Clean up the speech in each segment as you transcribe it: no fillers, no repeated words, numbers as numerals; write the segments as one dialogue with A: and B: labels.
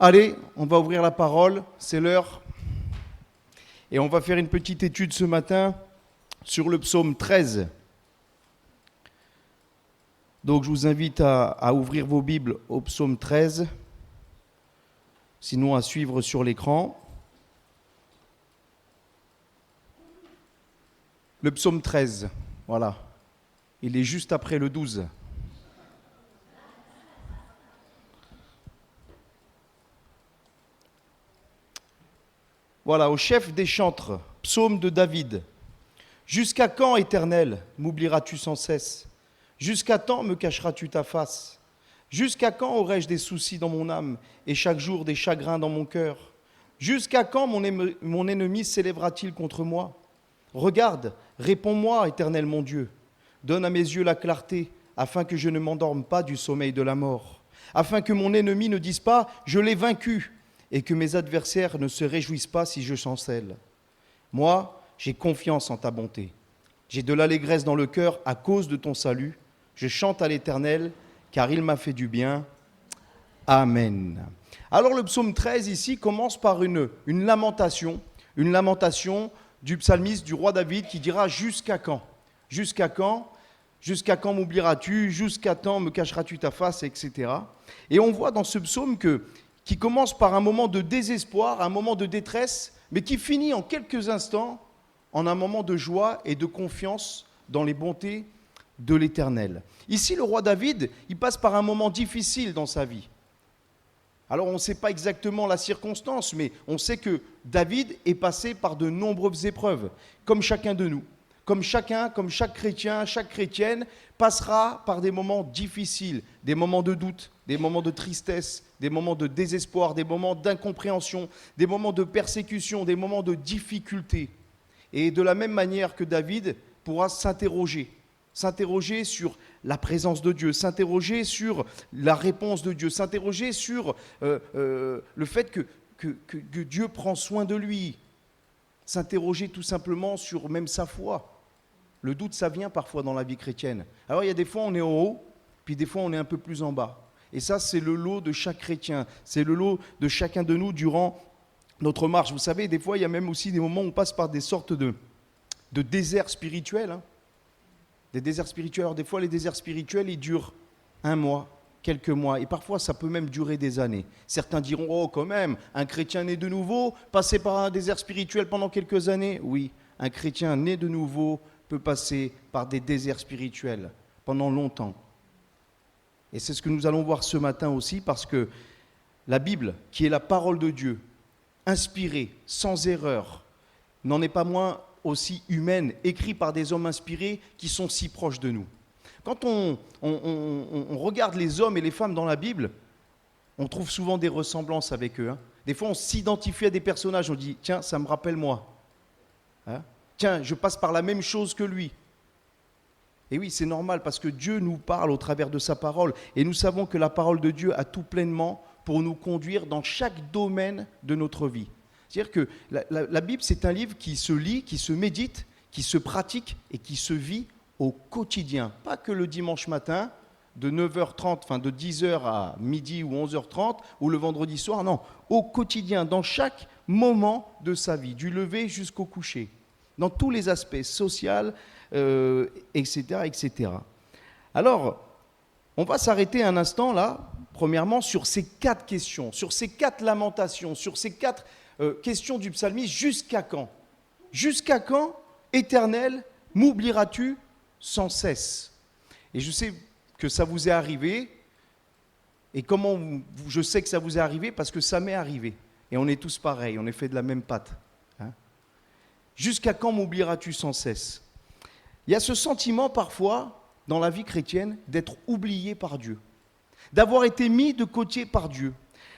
A: Allez, on va ouvrir la parole, c'est l'heure. Et on va faire une petite étude ce matin sur le psaume 13. Donc je vous invite à ouvrir vos Bibles au psaume 13, sinon à suivre sur l'écran. Le psaume 13, voilà. Il est juste après le 12. Voilà, au chef des chantres, psaume de David. Jusqu'à quand, Éternel, m'oublieras-tu sans cesse? Jusqu'à quand me cacheras-tu ta face? Jusqu'à quand aurai-je des soucis dans mon âme et chaque jour des chagrins dans mon cœur? Jusqu'à quand mon ennemi s'élèvera-t-il contre moi? Regarde, réponds-moi, Éternel mon Dieu. Donne à mes yeux la clarté, afin que je ne m'endorme pas du sommeil de la mort, afin que mon ennemi ne dise pas « je l'ai vaincu » et que mes adversaires ne se réjouissent pas si je chancelle. Moi, j'ai confiance en ta bonté. J'ai de l'allégresse dans le cœur à cause de ton salut. Je chante à l'Éternel, car il m'a fait du bien. Amen. Alors le psaume 13 ici commence par une lamentation du psalmiste, du roi David, qui dira « Jusqu'à quand? Jusqu'à quand? Jusqu'à quand m'oublieras-tu? Jusqu'à quand me cacheras-tu ta face ?» etc. Et on voit dans ce psaume qui commence par un moment de désespoir, un moment de détresse, mais qui finit en quelques instants en un moment de joie et de confiance dans les bontés de l'Éternel. Ici, le roi David, il passe par un moment difficile dans sa vie. Alors, on ne sait pas exactement la circonstance, mais on sait que David est passé par de nombreuses épreuves, comme chacun de nous. Comme chaque chrétien, chaque chrétienne passera par des moments difficiles, des moments de doute, des moments de tristesse, des moments de désespoir, des moments d'incompréhension, des moments de persécution, des moments de difficulté. Et de la même manière que David pourra s'interroger sur la présence de Dieu, s'interroger sur la réponse de Dieu, s'interroger sur le fait que Dieu prend soin de lui, s'interroger tout simplement sur même sa foi. Le doute, ça vient parfois dans la vie chrétienne. Alors il y a des fois on est en haut, puis des fois on est un peu plus en bas. Et ça, c'est le lot de chaque chrétien, c'est le lot de chacun de nous durant notre marche. Vous savez, des fois, il y a même aussi des moments où on passe par des sortes de déserts spirituels. Des déserts spirituels. Alors, des fois, les déserts spirituels, ils durent 1 mois, quelques mois, et parfois, ça peut même durer des années. Certains diront, oh, quand même, un chrétien né de nouveau, passer par un désert spirituel pendant quelques années. Oui, un chrétien né de nouveau peut passer par des déserts spirituels pendant longtemps. Et c'est ce que nous allons voir ce matin aussi, parce que la Bible, qui est la parole de Dieu, inspirée, sans erreur, n'en est pas moins aussi humaine, écrite par des hommes inspirés qui sont si proches de nous. Quand on regarde les hommes et les femmes dans la Bible, on trouve souvent des ressemblances avec eux. Des fois, on s'identifie à des personnages, on dit « Tiens, ça me rappelle moi. Tiens, je passe par la même chose que lui. » Et oui, c'est normal parce que Dieu nous parle au travers de sa parole. Et nous savons que la parole de Dieu a tout pleinement pour nous conduire dans chaque domaine de notre vie. C'est-à-dire que la Bible, c'est un livre qui se lit, qui se médite, qui se pratique et qui se vit au quotidien. Pas que le dimanche matin, de 9h30, enfin de 10h à midi ou 11h30, ou le vendredi soir, non. Au quotidien, dans chaque moment de sa vie, du lever jusqu'au coucher. Dans tous les aspects, social, etc., etc. Alors, on va s'arrêter un instant là, premièrement, sur ces 4 questions, sur ces 4 lamentations, sur ces 4 questions du psalmiste. Jusqu'à quand? Jusqu'à quand, Éternel, m'oublieras-tu sans cesse? Et je sais que ça vous est arrivé. Et comment je sais que ça vous est arrivé? Parce que ça m'est arrivé. Et on est tous pareils, on est fait de la même pâte. Jusqu'à quand m'oublieras-tu sans cesse? Il y a ce sentiment parfois, dans la vie chrétienne, d'être oublié par Dieu, d'avoir été mis de côté par Dieu,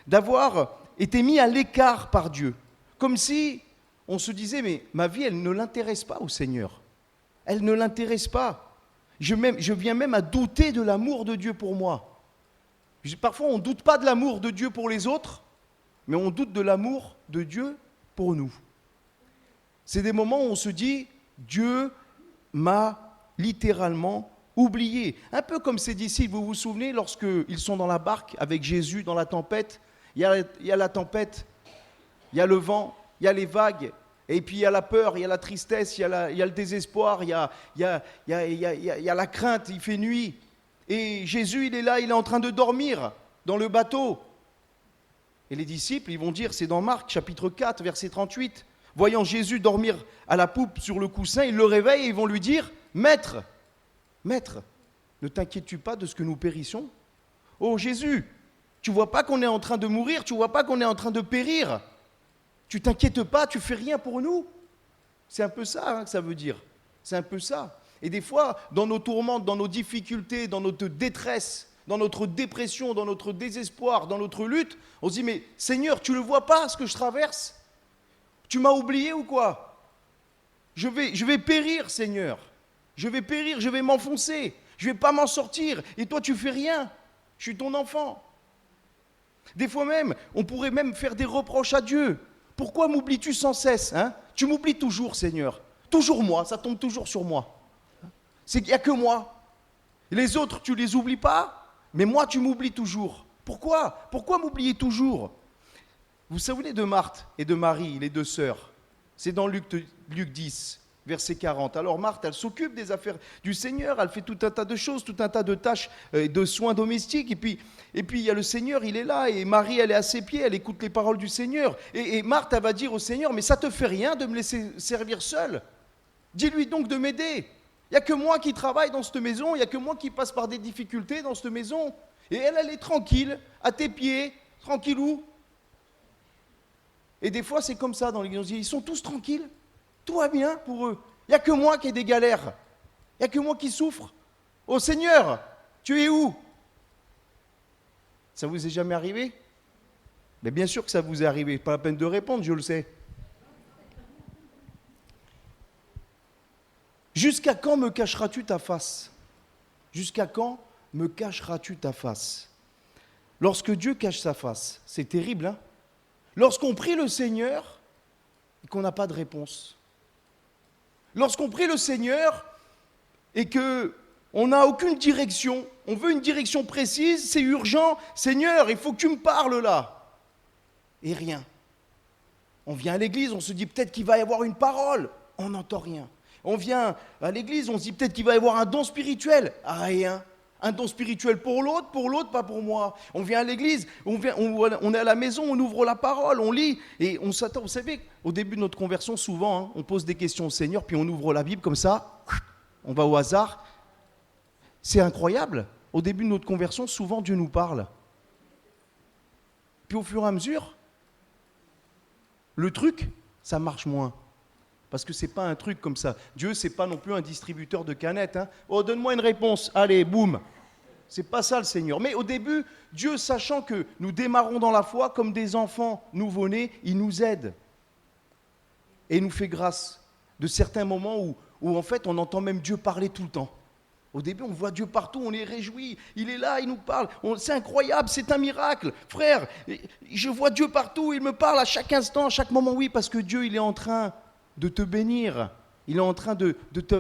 A: d'avoir été mis à l'écart par Dieu, comme si on se disait, mais ma vie, elle ne l'intéresse pas au Seigneur. Elle ne l'intéresse pas. Je viens même à douter de l'amour de Dieu pour moi. Parfois, on ne doute pas de l'amour de Dieu pour les autres, mais on doute de l'amour de Dieu pour nous. C'est des moments où on se dit, Dieu m'a littéralement oublié. Un peu comme ces disciples, vous vous souvenez, lorsqu'ils sont dans la barque avec Jésus dans la tempête, il y a la tempête, il y a le vent, il y a les vagues, et puis il y a la peur, il y a la tristesse, il y a le désespoir, il y a la crainte, il fait nuit. Et Jésus, il est là, il est en train de dormir dans le bateau. Et les disciples, ils vont dire, c'est dans Marc, chapitre 4, verset 38, voyant Jésus dormir à la poupe sur le coussin, ils le réveillent et ils vont lui dire, Maître, ne t'inquiètes-tu pas de ce que nous périssons? Oh Jésus, tu vois pas qu'on est en train de mourir, tu vois pas qu'on est en train de périr? Tu t'inquiètes pas, tu fais rien pour nous? C'est un peu ça que ça veut dire, c'est un peu ça. Et des fois, dans nos tourmentes, dans nos difficultés, dans notre détresse, dans notre dépression, dans notre désespoir, dans notre lutte, on se dit, mais Seigneur, tu ne le vois pas ce que je traverse? Tu m'as oublié ou quoi? Je vais périr, Seigneur. Je vais périr, je vais m'enfoncer. Je ne vais pas m'en sortir. Et toi, tu fais rien. Je suis ton enfant. Des fois même, on pourrait même faire des reproches à Dieu. Pourquoi m'oublies-tu sans cesse, hein? Tu m'oublies toujours, Seigneur. Toujours moi, ça tombe toujours sur moi. Il n'y a que moi. Les autres, tu ne les oublies pas, mais moi, tu m'oublies toujours. Pourquoi? Pourquoi m'oublier toujours? Vous vous souvenez de Marthe et de Marie, les deux sœurs? C'est dans Luc 10, verset 40. Alors Marthe, elle s'occupe des affaires du Seigneur, elle fait tout un tas de choses, tout un tas de tâches, de soins domestiques. Et puis il y a le Seigneur, il est là, et Marie, elle est à ses pieds, elle écoute les paroles du Seigneur. Et Marthe, elle va dire au Seigneur, mais ça te fait rien de me laisser servir seule? Dis-lui donc de m'aider. Il n'y a que moi qui travaille dans cette maison, il n'y a que moi qui passe par des difficultés dans cette maison. Et elle est tranquille, à tes pieds, tranquillou. Et des fois, c'est comme ça dans l'église. Ils sont tous tranquilles, tout va bien pour eux. Il n'y a que moi qui ai des galères, il n'y a que moi qui souffre. Oh Seigneur, tu es où? Ça vous est jamais arrivé? Mais bien sûr que ça vous est arrivé, pas la peine de répondre, je le sais. Jusqu'à quand me cacheras-tu ta face? Jusqu'à quand me cacheras-tu ta face? Lorsque Dieu cache sa face, c'est terrible, hein? Lorsqu'on prie le Seigneur et qu'on n'a pas de réponse. Lorsqu'on prie le Seigneur et qu'on n'a aucune direction, on veut une direction précise, c'est urgent, Seigneur, il faut que tu me parles là. Et rien. On vient à l'église, on se dit peut-être qu'il va y avoir une parole, on n'entend rien. On vient à l'église, on se dit peut-être qu'il va y avoir un don spirituel, rien. Un don spirituel pour l'autre, pas pour moi. On vient à l'église, on est à la maison, on ouvre la parole, on lit et on s'attend. Vous savez, au début de notre conversion, souvent, on pose des questions au Seigneur, puis on ouvre la Bible comme ça, on va au hasard. C'est incroyable. Au début de notre conversion, souvent Dieu nous parle. Puis au fur et à mesure, le truc, ça marche moins. Parce que ce n'est pas un truc comme ça. Dieu, ce n'est pas non plus un distributeur de canettes. Hein. Oh, donne-moi une réponse. Allez, boum. Ce n'est pas ça le Seigneur. Mais au début, Dieu, sachant que nous démarrons dans la foi comme des enfants nouveau-nés, il nous aide. Et il nous fait grâce de certains moments où en fait, on entend même Dieu parler tout le temps. Au début, on voit Dieu partout, on est réjouis. Il est là, il nous parle. C'est incroyable, c'est un miracle. Frère, je vois Dieu partout, il me parle à chaque instant, à chaque moment. Oui, parce que Dieu, il est en train de te bénir, il est en train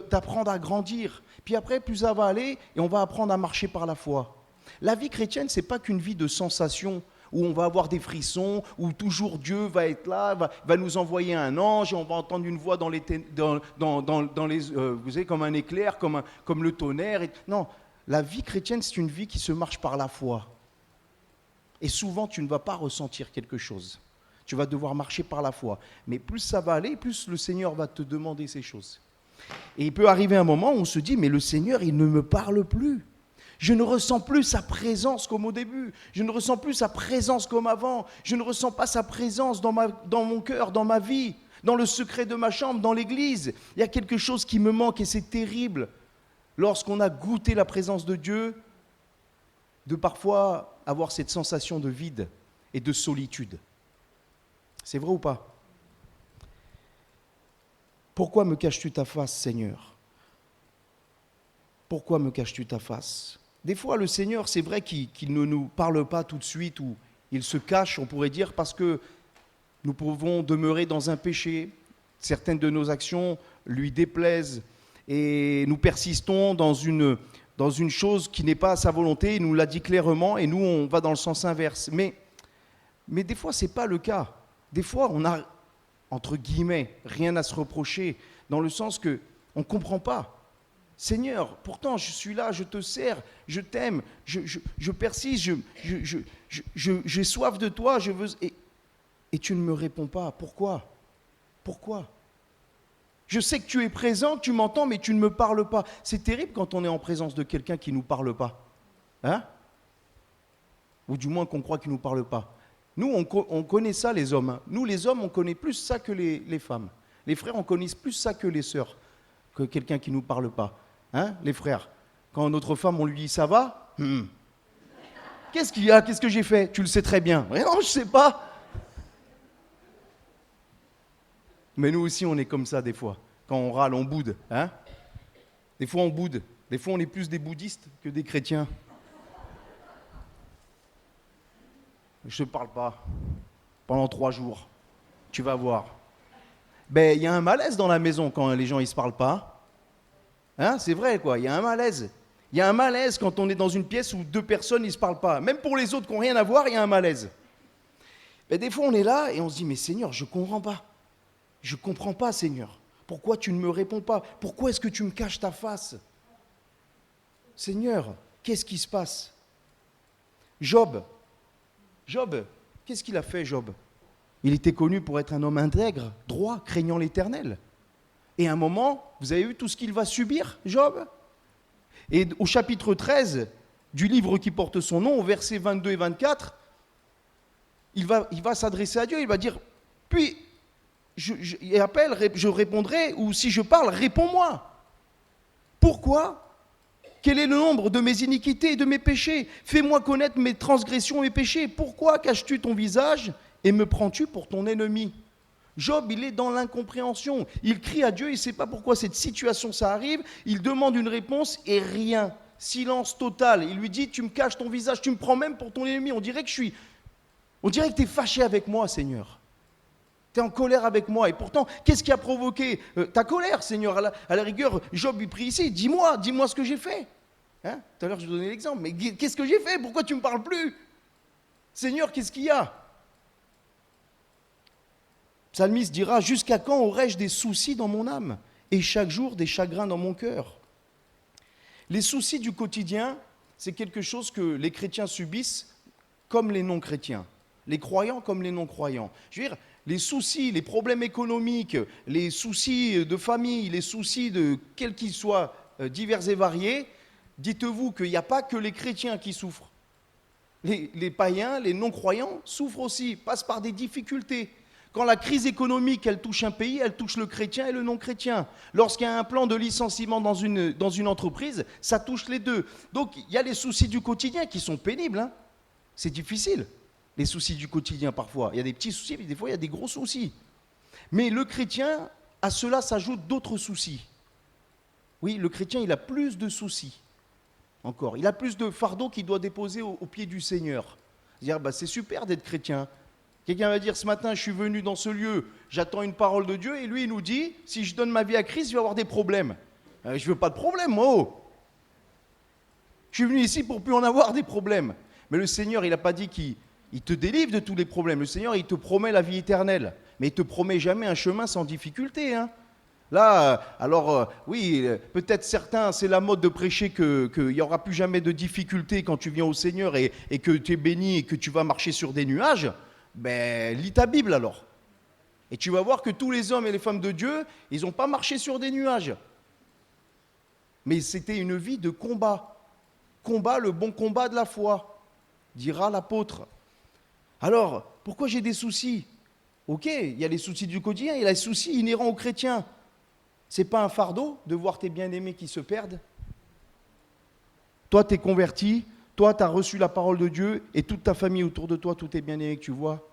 A: t'apprendre à grandir. Puis après, plus ça va aller, et on va apprendre à marcher par la foi. La vie chrétienne, ce n'est pas qu'une vie de sensations, où on va avoir des frissons, où toujours Dieu va être là, va nous envoyer un ange, et on va entendre une voix dans les vous savez, comme un éclair, comme le tonnerre. Non, la vie chrétienne, c'est une vie qui se marche par la foi. Et souvent, tu ne vas pas ressentir quelque chose. Tu vas devoir marcher par la foi. Mais plus ça va aller, plus le Seigneur va te demander ces choses. Et il peut arriver un moment où on se dit, mais le Seigneur, il ne me parle plus. Je ne ressens plus sa présence comme au début. Je ne ressens plus sa présence comme avant. Je ne ressens pas sa présence dans mon cœur, dans ma vie, dans le secret de ma chambre, dans l'église. Il y a quelque chose qui me manque et c'est terrible. Lorsqu'on a goûté la présence de Dieu, de parfois avoir cette sensation de vide et de solitude. C'est vrai ou pas? Pourquoi me caches-tu ta face, Seigneur? Pourquoi me caches-tu ta face? Des fois, le Seigneur, c'est vrai qu'il ne nous parle pas tout de suite ou il se cache, on pourrait dire, parce que nous pouvons demeurer dans un péché. Certaines de nos actions lui déplaisent et nous persistons dans une chose qui n'est pas à sa volonté. Il nous l'a dit clairement et nous, on va dans le sens inverse. Mais Mais des fois, ce n'est pas le cas. Des fois, on a, entre guillemets, rien à se reprocher, dans le sens que on ne comprend pas. Seigneur, pourtant, je suis là, je te sers, je t'aime, je persiste, j'ai soif de toi, je veux... Et tu ne me réponds pas. Pourquoi? Pourquoi? Je sais que tu es présent, que tu m'entends, mais tu ne me parles pas. C'est terrible quand on est en présence de quelqu'un qui ne nous parle pas. Hein? Ou du moins qu'on croit qu'il ne nous parle pas. Nous, on connaît ça, les hommes. Hein. Nous, les hommes, on connaît plus ça que les femmes. Les frères, on connaît plus ça que les sœurs, que quelqu'un qui ne nous parle pas. Hein, les frères? Quand notre femme, on lui dit « ça va ?» Qu'est-ce qu'il y a? Qu'est-ce que j'ai fait? Tu le sais très bien. Mais non, je ne sais pas. Mais nous aussi, on est comme ça des fois. Quand on râle, on boude. Hein? Des fois, on boude. Des fois, on est plus des bouddhistes que des chrétiens. Je ne parle pas. Pendant 3 jours. Tu vas voir. Ben, il y a un malaise dans la maison quand les gens ne se parlent pas. Hein, c'est vrai, quoi. Il y a un malaise. Il y a un malaise quand on est dans une pièce où 2 personnes ne se parlent pas. Même pour les autres qui n'ont rien à voir, il y a un malaise. Ben, des fois, on est là et on se dit « Mais Seigneur, je ne comprends pas. Je ne comprends pas, Seigneur. Pourquoi tu ne me réponds pas? Pourquoi est-ce que tu me caches ta face? Seigneur, qu'est-ce qui se passe? » Job, qu'est-ce qu'il a fait, Job? Il était connu pour être un homme intègre, droit, craignant l'Éternel. Et à un moment, vous avez vu tout ce qu'il va subir, Job? Et au chapitre 13 du livre qui porte son nom, au versets 22 et 24, il va s'adresser à Dieu, il va dire, puis, je répondrai, ou si je parle, réponds-moi. Pourquoi? Quel est le nombre de mes iniquités et de mes péchés? Fais-moi connaître mes transgressions et mes péchés. Pourquoi caches-tu ton visage et me prends-tu pour ton ennemi? Job, il est dans l'incompréhension. Il crie à Dieu, il ne sait pas pourquoi cette situation ça arrive. Il demande une réponse et rien. Silence total. Il lui dit, tu me caches ton visage, tu me prends même pour ton ennemi. On dirait que tu es fâché avec moi, Seigneur. Tu es en colère avec moi. Et pourtant, qu'est-ce qui a provoqué ta colère, Seigneur? À la rigueur, Job, il prie ici. Dis-moi ce que j'ai fait. Hein? Tout à l'heure, je vous donnais l'exemple. Mais qu'est-ce que j'ai fait? Pourquoi tu ne me parles plus? Seigneur, qu'est-ce qu'il y a? Psalmiste dira, jusqu'à quand aurai-je des soucis dans mon âme et chaque jour des chagrins dans mon cœur? Les soucis du quotidien, c'est quelque chose que les chrétiens subissent comme les non-chrétiens, les croyants comme les non-croyants. Je veux dire, les soucis, les problèmes économiques, les soucis de famille, les soucis de quels qu'ils soient divers et variés, dites-vous qu'il n'y a pas que les chrétiens qui souffrent. Les païens, les non-croyants souffrent aussi, passent par des difficultés. Quand la crise économique, elle touche un pays, elle touche le chrétien et le non-chrétien. Lorsqu'il y a un plan de licenciement dans une entreprise, ça touche les deux. Donc, il y a les soucis du quotidien qui sont pénibles. Hein. C'est difficile, les soucis du quotidien parfois. Il y a des petits soucis, mais des fois, il y a des gros soucis. Mais le chrétien, à cela s'ajoutent d'autres soucis. Oui, le chrétien, il a plus de soucis. Encore, il a plus de fardeaux qu'il doit déposer au pied du Seigneur. C'est-à-dire, c'est super d'être chrétien. Quelqu'un va dire, ce matin, je suis venu dans ce lieu, j'attends une parole de Dieu, et lui, il nous dit, si je donne ma vie à Christ, je vais avoir des problèmes. Je ne veux pas de problème, moi. Je suis venu ici pour plus en avoir des problèmes. Mais le Seigneur, il n'a pas dit qu'il te délivre de tous les problèmes. Le Seigneur, il te promet la vie éternelle. Mais il ne te promet jamais un chemin sans difficulté. Hein. Là, alors, oui, peut-être certains, c'est la mode de prêcher qu'il n'y aura plus jamais de difficulté quand tu viens au Seigneur et que tu es béni et que tu vas marcher sur des nuages. Ben, lis ta Bible alors. Et tu vas voir que tous les hommes et les femmes de Dieu, ils n'ont pas marché sur des nuages. Mais c'était une vie de combat. Combat, le bon combat de la foi, dira l'apôtre. Alors, pourquoi j'ai des soucis? Ok, il y a les soucis du quotidien, il y a les soucis inhérents aux chrétiens. C'est pas un fardeau de voir tes bien-aimés qui se perdent? Toi, tu es converti. Toi, tu as reçu la parole de Dieu et toute ta famille autour de toi, tous tes bien-aimés que tu vois,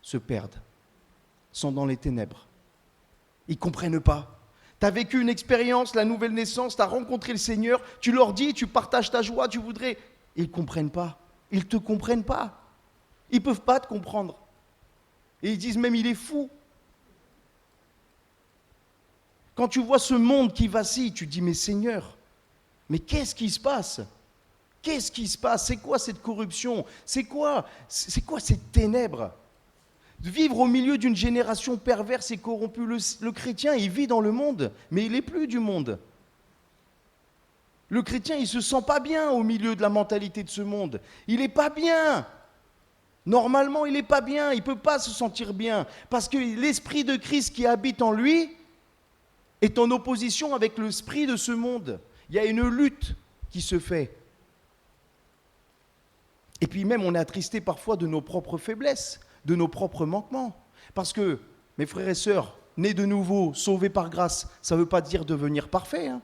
A: se perdent, sont dans les ténèbres. Ils ne comprennent pas. Tu as vécu une expérience, la nouvelle naissance, tu as rencontré le Seigneur, tu leur dis, tu partages ta joie, tu voudrais. Ils ne comprennent pas. Ils ne te comprennent pas. Ils ne peuvent pas te comprendre. Et ils disent même, il est fou. Quand tu vois ce monde qui vacille, tu te dis, mais Seigneur, mais qu'est-ce qui se passe? Qu'est-ce qui se passe? C'est quoi cette corruption? C'est quoi ces ténèbres? De vivre au milieu d'une génération perverse et corrompue. Le chrétien, il vit dans le monde, mais il n'est plus du monde. Le chrétien, il ne se sent pas bien au milieu de la mentalité de ce monde. Il n'est pas bien. Normalement, il n'est pas bien. Il ne peut pas se sentir bien. Parce que l'esprit de Christ qui habite en lui est en opposition avec l'esprit de ce monde. Il y a une lutte qui se fait. Et puis même, on est attristé parfois de nos propres faiblesses, de nos propres manquements. Parce que, mes frères et sœurs, nés de nouveau, sauvés par grâce, ça ne veut pas dire devenir parfait. Hein.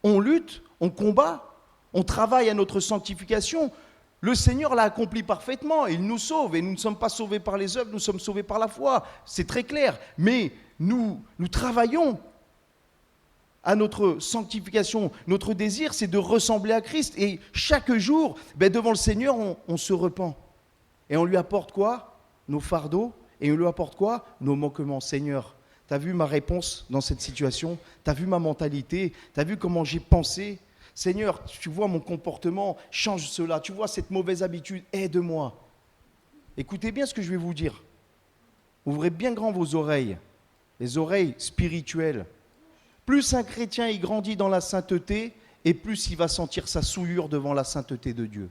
A: On lutte, on combat, on travaille à notre sanctification. Le Seigneur l'a accompli parfaitement, il nous sauve. Et nous ne sommes pas sauvés par les œuvres, nous sommes sauvés par la foi. C'est très clair. Mais nous travaillons à notre sanctification. Notre désir, c'est de ressembler à Christ. Et chaque jour, devant le Seigneur, on se repent. Et on lui apporte quoi? Nos fardeaux. Et on lui apporte quoi? Nos manquements. Seigneur, tu as vu ma réponse dans cette situation? Tu as vu ma mentalité? Tu as vu comment j'ai pensé? Seigneur, tu vois mon comportement, change cela. Tu vois cette mauvaise habitude, aide-moi. Écoutez bien ce que je vais vous dire. Ouvrez bien grand vos oreilles, les oreilles spirituelles. Plus un chrétien il grandit dans la sainteté, et plus il va sentir sa souillure devant la sainteté de Dieu.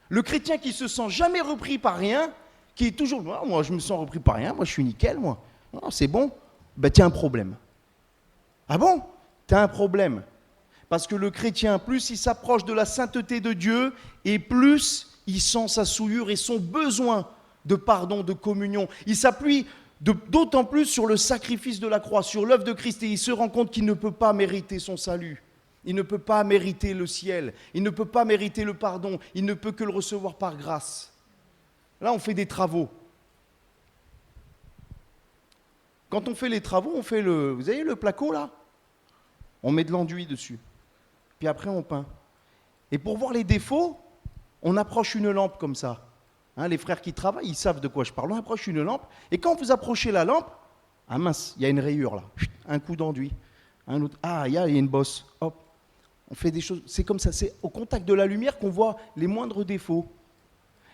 A: Le chrétien qui se sent jamais repris par rien, qui est toujours, moi je me sens repris par rien, moi je suis nickel, moi. Non, c'est bon, tu as un problème. Ah bon? Tu as un problème. Parce que le chrétien, plus il s'approche de la sainteté de Dieu, et plus il sent sa souillure et son besoin de pardon, de communion. Il s'appuie d'autant plus sur le sacrifice de la croix, sur l'œuvre de Christ, et il se rend compte qu'il ne peut pas mériter son salut. Il ne peut pas mériter le ciel. Il ne peut pas mériter le pardon. Il ne peut que le recevoir par grâce. Là, on fait des travaux. Quand on fait les travaux, on fait vous voyez le placo là? On met de l'enduit dessus. Puis après, on peint. Et pour voir les défauts, on approche une lampe comme ça. Hein, les frères qui travaillent, ils savent de quoi je parle. On approche une lampe. Et quand vous approchez la lampe, ah mince, il y a une rayure là. Un coup d'enduit. Un autre. Ah, il y a une bosse. Hop. On fait des choses. C'est comme ça. C'est au contact de la lumière qu'on voit les moindres défauts.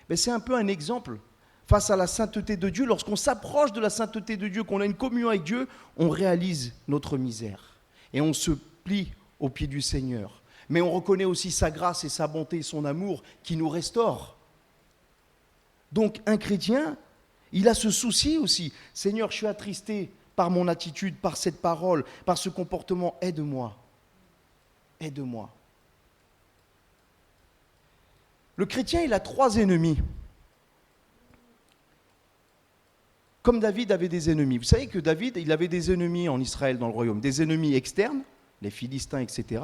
A: Mais c'est un peu un exemple face à la sainteté de Dieu. Lorsqu'on s'approche de la sainteté de Dieu, qu'on a une communion avec Dieu, on réalise notre misère. Et on se plie aux pieds du Seigneur. Mais on reconnaît aussi sa grâce et sa bonté et son amour qui nous restaure. Donc un chrétien, il a ce souci aussi. Seigneur, je suis attristé par mon attitude, par cette parole, par ce comportement. Aide-moi. Aide-moi. Le chrétien, il a 3 ennemis. Comme David avait des ennemis. Vous savez que David, il avait des ennemis en Israël, dans le royaume. Des ennemis externes, les Philistins, etc.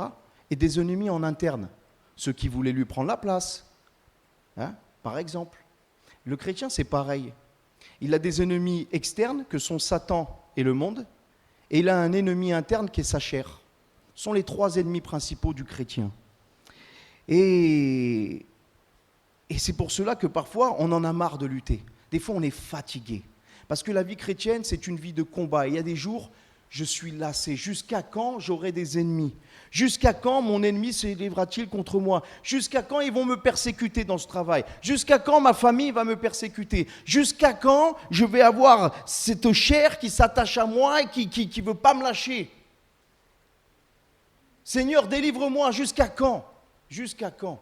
A: Et des ennemis en interne. Ceux qui voulaient lui prendre la place. Hein, par exemple. Le chrétien, c'est pareil. Il a des ennemis externes, que sont Satan et le monde. Et il a un ennemi interne qui est sa chair. Ce sont les 3 ennemis principaux du chrétien. Et c'est pour cela que parfois, on en a marre de lutter. Des fois, on est fatigué. Parce que la vie chrétienne, c'est une vie de combat. Et il y a des jours, je suis lassé. Jusqu'à quand j'aurai des ennemis? Jusqu'à quand mon ennemi s'élèvera-t-il contre moi? Jusqu'à quand ils vont me persécuter dans ce travail? Jusqu'à quand ma famille va me persécuter? Jusqu'à quand je vais avoir cette chair qui s'attache à moi et qui ne veut pas me lâcher? Seigneur, délivre-moi. Jusqu'à quand? Jusqu'à quand?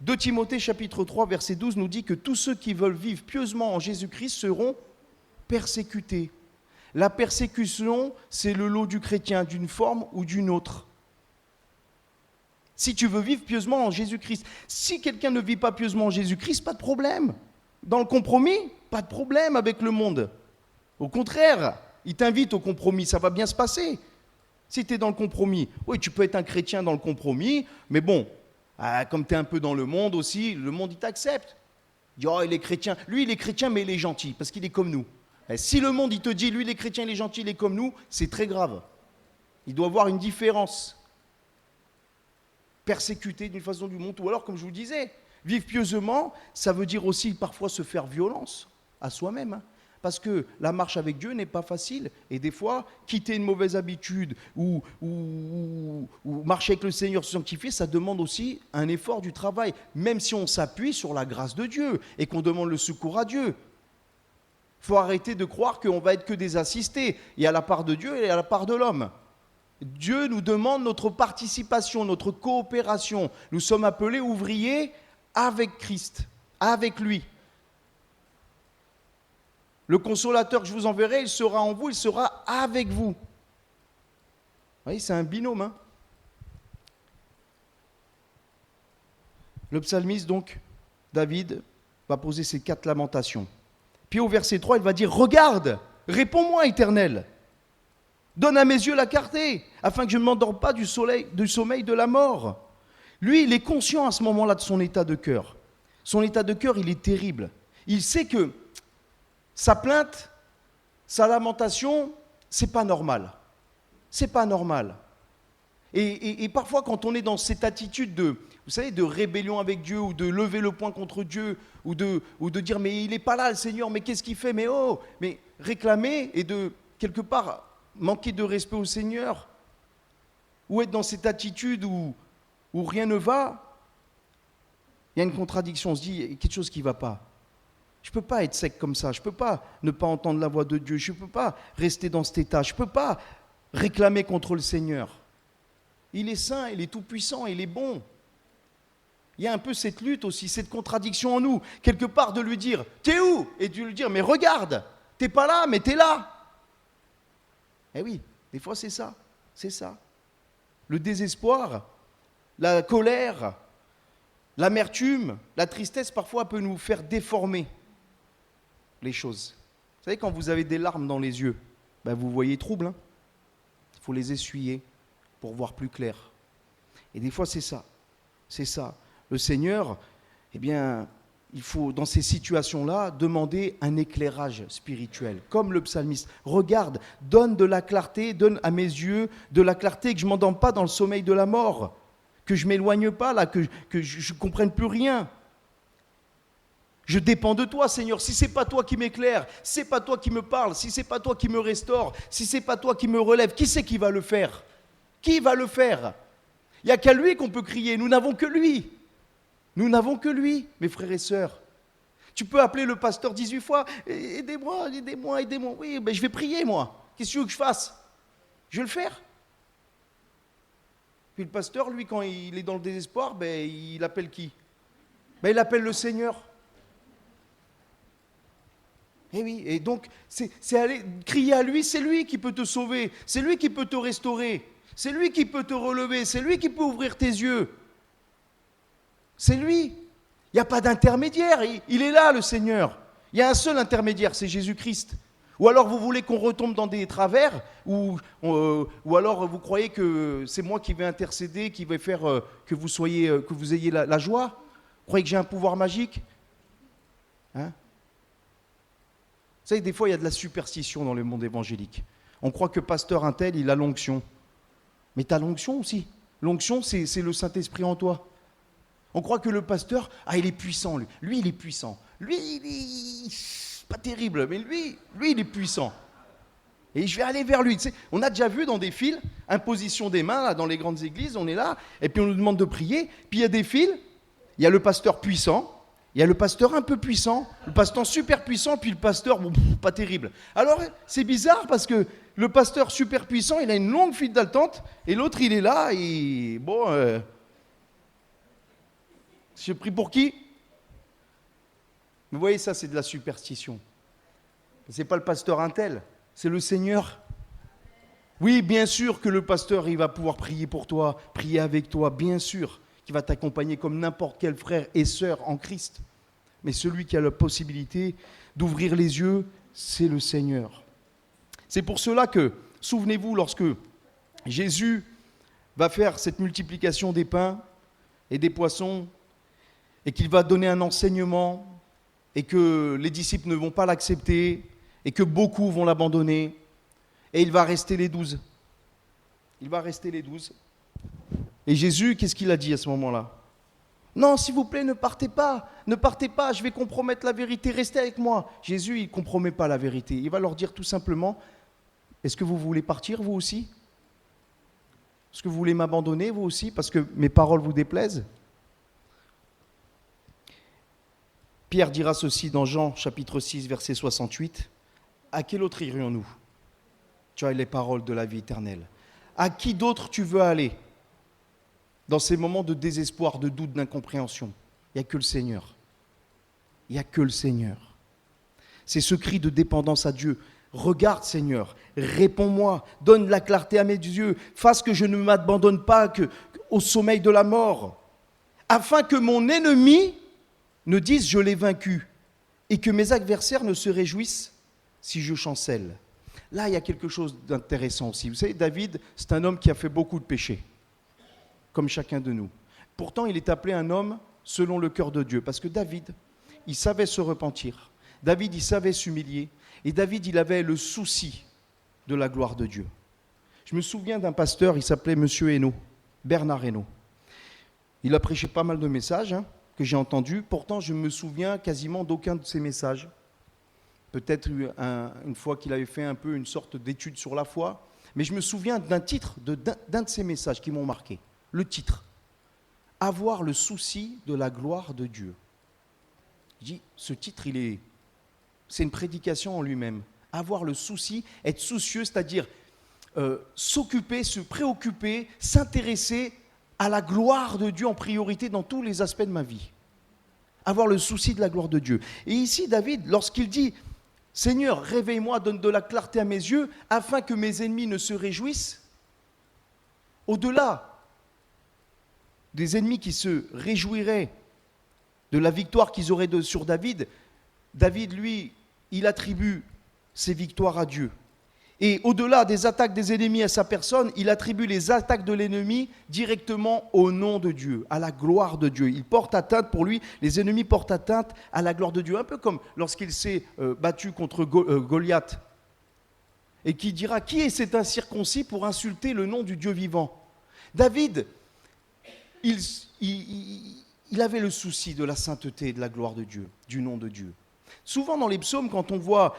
A: 2 Timothée chapitre 3 verset 12 nous dit que tous ceux qui veulent vivre pieusement en Jésus-Christ seront persécutés. La persécution, c'est le lot du chrétien, d'une forme ou d'une autre. Si tu veux vivre pieusement en Jésus-Christ. Si quelqu'un ne vit pas pieusement en Jésus-Christ, pas de problème. Dans le compromis, pas de problème avec le monde. Au contraire, il t'invite au compromis, ça va bien se passer. Si tu es dans le compromis, oui, tu peux être un chrétien dans le compromis, mais bon, comme tu es un peu dans le monde aussi, le monde, il t'accepte. Il dit, oh, il est chrétien. Lui, il est chrétien, mais il est gentil, parce qu'il est comme nous. Et si le monde, il te dit, lui, il est chrétien, il est gentil, il est comme nous, c'est très grave. Il doit avoir une différence. Persécuté d'une façon du monde, ou alors, comme je vous disais, vivre pieusement, ça veut dire aussi parfois se faire violence à soi-même. Hein. parce que la marche avec Dieu n'est pas facile. Et des fois, quitter une mauvaise habitude ou marcher avec le Seigneur, se sanctifier, ça demande aussi un effort du travail, même si on s'appuie sur la grâce de Dieu et qu'on demande le secours à Dieu. Il faut arrêter de croire qu'on va être que des assistés. Il y a la part de Dieu et il y a la part de l'homme. Dieu nous demande notre participation, notre coopération. Nous sommes appelés ouvriers avec Christ, avec lui. Le consolateur que je vous enverrai, il sera en vous, il sera avec vous. Vous voyez, c'est un binôme. Hein. Le psalmiste, donc, David, va poser ces 4 lamentations. Puis au verset 3, il va dire « Regarde, réponds-moi, Éternel. Donne à mes yeux la clarté, afin que je ne m'endorme pas du sommeil de la mort. » Lui, il est conscient à ce moment-là de son état de cœur. Son état de cœur, il est terrible. Il sait que sa plainte, sa lamentation, c'est pas normal. C'est pas normal. Et parfois, quand on est dans cette attitude de, vous savez, de rébellion avec Dieu, ou de lever le poing contre Dieu, ou de dire, mais il n'est pas là, le Seigneur, mais qu'est-ce qu'il fait? Mais réclamer et de, quelque part, manquer de respect au Seigneur, ou être dans cette attitude où rien ne va, il y a une contradiction, on se dit, il y a quelque chose qui ne va pas. Je ne peux pas être sec comme ça, je ne peux pas ne pas entendre la voix de Dieu, je ne peux pas rester dans cet état, je ne peux pas réclamer contre le Seigneur. Il est saint, il est tout-puissant, il est bon. Il y a un peu cette lutte aussi, cette contradiction en nous, quelque part de lui dire, t'es où? Et de lui dire, mais regarde, t'es pas là, mais t'es là. Eh oui, des fois c'est ça, c'est ça. Le désespoir, la colère, l'amertume, la tristesse, parfois peut nous faire déformer les choses. Vous savez, quand vous avez des larmes dans les yeux, vous voyez trouble. Hein. Il faut les essuyer pour voir plus clair. Et des fois, c'est ça. C'est ça. Le Seigneur, eh bien, il faut, dans ces situations-là, demander un éclairage spirituel, comme le psalmiste. Regarde, donne de la clarté, donne à mes yeux de la clarté, que je ne m'endorme pas dans le sommeil de la mort, que je ne m'éloigne pas, là, que je ne comprenne plus rien. Je dépends de toi, Seigneur. Si ce n'est pas toi qui m'éclaire, si ce n'est pas toi qui me parle, si ce n'est pas toi qui me restaure, si ce n'est pas toi qui me relève, qui c'est qui va le faire? Qui va le faire? Il n'y a qu'à lui qu'on peut crier. Nous n'avons que lui. Nous n'avons que lui, mes frères et sœurs. Tu peux appeler le pasteur 18 fois. Aidez-moi, aidez-moi, aidez-moi. Oui, je vais prier, moi. Qu'est-ce que tu veux que je fasse? Je vais le faire. Puis le pasteur, lui, quand il est dans le désespoir, il appelle qui? Il appelle le Seigneur. Et oui, et donc, c'est aller crier à lui, c'est lui qui peut te sauver, c'est lui qui peut te restaurer, c'est lui qui peut te relever, c'est lui qui peut ouvrir tes yeux. C'est lui. Il n'y a pas d'intermédiaire, il est là, le Seigneur. Il y a un seul intermédiaire, c'est Jésus-Christ. Ou alors vous voulez qu'on retombe dans des travers, ou alors vous croyez que c'est moi qui vais intercéder, qui vais faire que vous ayez la joie? Vous croyez que j'ai un pouvoir magique? Hein? Vous savez, des fois, il y a de la superstition dans le monde évangélique. On croit que pasteur untel, il a l'onction. Mais tu as l'onction aussi. L'onction, c'est le Saint-Esprit en toi. On croit que le pasteur, il est puissant, lui. Lui, il est puissant. Lui, il est pas terrible, mais lui, il est puissant. Et je vais aller vers lui. Tu sais, on a déjà vu dans des files, imposition des mains, là, dans les grandes églises, on est là, et puis on nous demande de prier. Puis il y a des files, il y a le pasteur puissant, il y a le pasteur un peu puissant, le pasteur super puissant, puis le pasteur pas terrible. Alors, c'est bizarre parce que le pasteur super puissant, il a une longue file d'attente, et l'autre, il est là, et je prie pour qui? Vous voyez, ça, c'est de la superstition. Ce n'est pas le pasteur untel, c'est le Seigneur. Oui, bien sûr que le pasteur, il va pouvoir prier pour toi, prier avec toi, bien sûr, qu'il va t'accompagner comme n'importe quel frère et sœur en Christ. Mais celui qui a la possibilité d'ouvrir les yeux, c'est le Seigneur. C'est pour cela que, souvenez-vous, lorsque Jésus va faire cette multiplication des pains et des poissons, et qu'il va donner un enseignement, et que les disciples ne vont pas l'accepter, et que beaucoup vont l'abandonner, et il va rester les 12. Il va rester les 12. Et Jésus, qu'est-ce qu'il a dit à ce moment-là? Non, s'il vous plaît, ne partez pas, je vais compromettre la vérité, restez avec moi. Jésus, il ne compromet pas la vérité. Il va leur dire tout simplement, est-ce que vous voulez partir, vous aussi? Est-ce que vous voulez m'abandonner, vous aussi, parce que mes paroles vous déplaisent? Pierre dira ceci dans Jean, chapitre 6, verset 68. À quel autre irions-nous? Tu as les paroles de la vie éternelle. À qui d'autre tu veux aller dans ces moments de désespoir, de doute, d'incompréhension? Il n'y a que le Seigneur. Il n'y a que le Seigneur. C'est ce cri de dépendance à Dieu. Regarde, Seigneur, réponds-moi, donne la clarté à mes yeux, fasse que je ne m'abandonne pas au sommeil de la mort, afin que mon ennemi ne dise je l'ai vaincu et que mes adversaires ne se réjouissent si je chancelle. Là, il y a quelque chose d'intéressant aussi. Vous savez, David, c'est un homme qui a fait beaucoup de péchés, comme chacun de nous. Pourtant, il est appelé un homme selon le cœur de Dieu, parce que David, il savait se repentir. David, il savait s'humilier. Et David, il avait le souci de la gloire de Dieu. Je me souviens d'un pasteur, il s'appelait Monsieur Hainaut, Bernard Hainaut. Il a prêché pas mal de messages que j'ai entendus. Pourtant, je me souviens quasiment d'aucun de ces messages. Peut-être une fois qu'il avait fait un peu une sorte d'étude sur la foi. Mais je me souviens d'un titre, d'un de ces messages qui m'ont marqué. Le titre, « Avoir le souci de la gloire de Dieu ». Je dis, ce titre, c'est une prédication en lui-même. Avoir le souci, être soucieux, c'est-à-dire s'occuper, se préoccuper, s'intéresser à la gloire de Dieu en priorité dans tous les aspects de ma vie. Avoir le souci de la gloire de Dieu. Et ici, David, lorsqu'il dit « Seigneur, réveille-moi, donne de la clarté à mes yeux, afin que mes ennemis ne se réjouissent », au-delà des ennemis qui se réjouiraient de la victoire qu'ils auraient sur David, David, lui, il attribue ses victoires à Dieu. Et au-delà des attaques des ennemis à sa personne, il attribue les attaques de l'ennemi directement au nom de Dieu, à la gloire de Dieu. Il porte atteinte, pour lui, les ennemis portent atteinte à la gloire de Dieu. Un peu comme lorsqu'il s'est battu contre Goliath. Et qui dira, qui est cet incirconcis pour insulter le nom du Dieu vivant? David, il avait le souci de la sainteté et de la gloire de Dieu, du nom de Dieu. Souvent dans les psaumes, quand on voit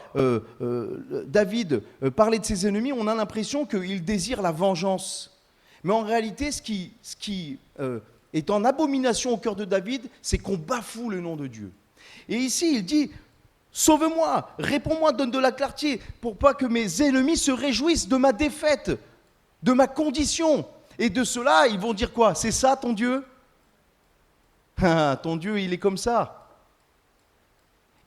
A: David parler de ses ennemis, on a l'impression qu'il désire la vengeance. Mais en réalité, ce qui est en abomination au cœur de David, c'est qu'on bafoue le nom de Dieu. Et ici, il dit, sauve-moi, réponds-moi, donne de la clarté, pour pas que mes ennemis se réjouissent de ma défaite, de ma condition. Et de cela, ils vont dire quoi? C'est ça ton Dieu? Ton Dieu, il est comme ça.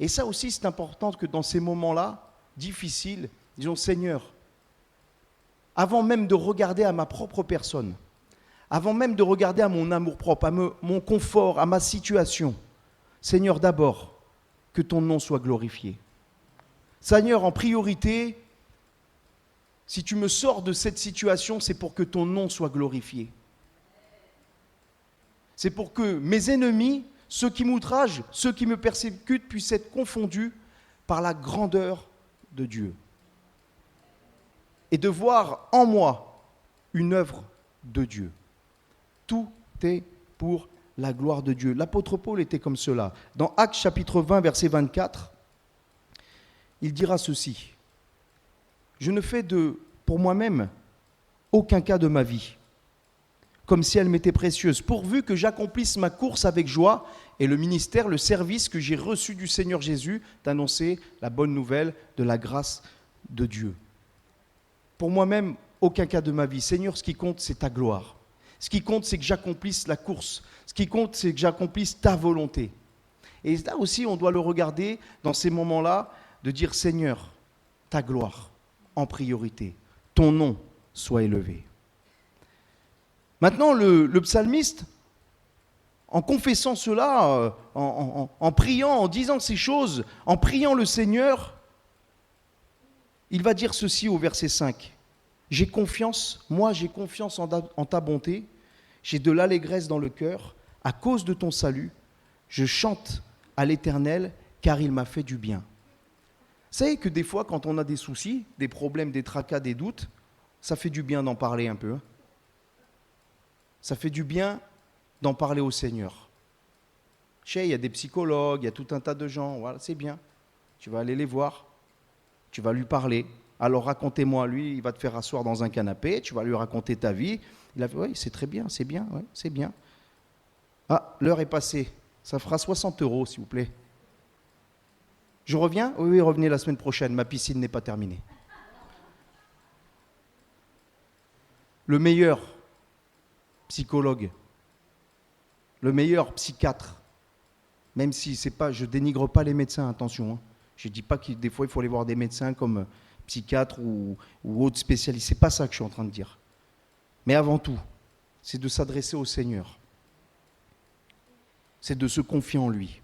A: Et ça aussi, c'est important que dans ces moments-là, difficiles, disons, Seigneur, avant même de regarder à ma propre personne, avant même de regarder à mon amour-propre, à mon confort, à ma situation, Seigneur, d'abord, que ton nom soit glorifié. Seigneur, en priorité, si tu me sors de cette situation, c'est pour que ton nom soit glorifié. C'est pour que mes ennemis, ceux qui m'outragent, ceux qui me persécutent, puissent être confondus par la grandeur de Dieu. Et de voir en moi une œuvre de Dieu. Tout est pour la gloire de Dieu. L'apôtre Paul était comme cela. Dans Actes chapitre 20, verset 24, il dira ceci. Je ne fais pour moi-même aucun cas de ma vie, comme si elle m'était précieuse, pourvu que j'accomplisse ma course avec joie et le ministère, le service que j'ai reçu du Seigneur Jésus, d'annoncer la bonne nouvelle de la grâce de Dieu. Pour moi-même, aucun cas de ma vie. Seigneur, ce qui compte, c'est ta gloire. Ce qui compte, c'est que j'accomplisse la course. Ce qui compte, c'est que j'accomplisse ta volonté. Et là aussi, on doit le regarder dans ces moments-là, de dire, Seigneur, ta gloire en priorité, ton nom soit élevé. Maintenant, le psalmiste, en confessant cela, en priant, en disant ces choses, en priant le Seigneur, il va dire ceci au verset 5. J'ai confiance en ta bonté, j'ai de l'allégresse dans le cœur, à cause de ton salut, je chante à l'Éternel, car il m'a fait du bien. Vous savez que des fois, quand on a des soucis, des problèmes, des tracas, des doutes, ça fait du bien d'en parler un peu. Ça fait du bien d'en parler au Seigneur. Il y a des psychologues, il y a tout un tas de gens, voilà, c'est bien. Tu vas aller les voir, tu vas lui parler. Alors racontez-moi, lui, il va te faire asseoir dans un canapé, tu vas lui raconter ta vie. Il a fait, oui, c'est très bien, c'est bien, ouais, c'est bien. Ah, l'heure est passée, ça fera 60 €, s'il vous plaît. Je reviens? Oui, oui, revenez la semaine prochaine, ma piscine n'est pas terminée. Le meilleur psychologue, le meilleur psychiatre, même si c'est pas, je dénigre pas les médecins, attention. Je ne dis pas que des fois il faut aller voir des médecins comme psychiatres ou autres spécialistes. C'est pas ça que je suis en train de dire. Mais avant tout, c'est de s'adresser au Seigneur. C'est de se confier en lui.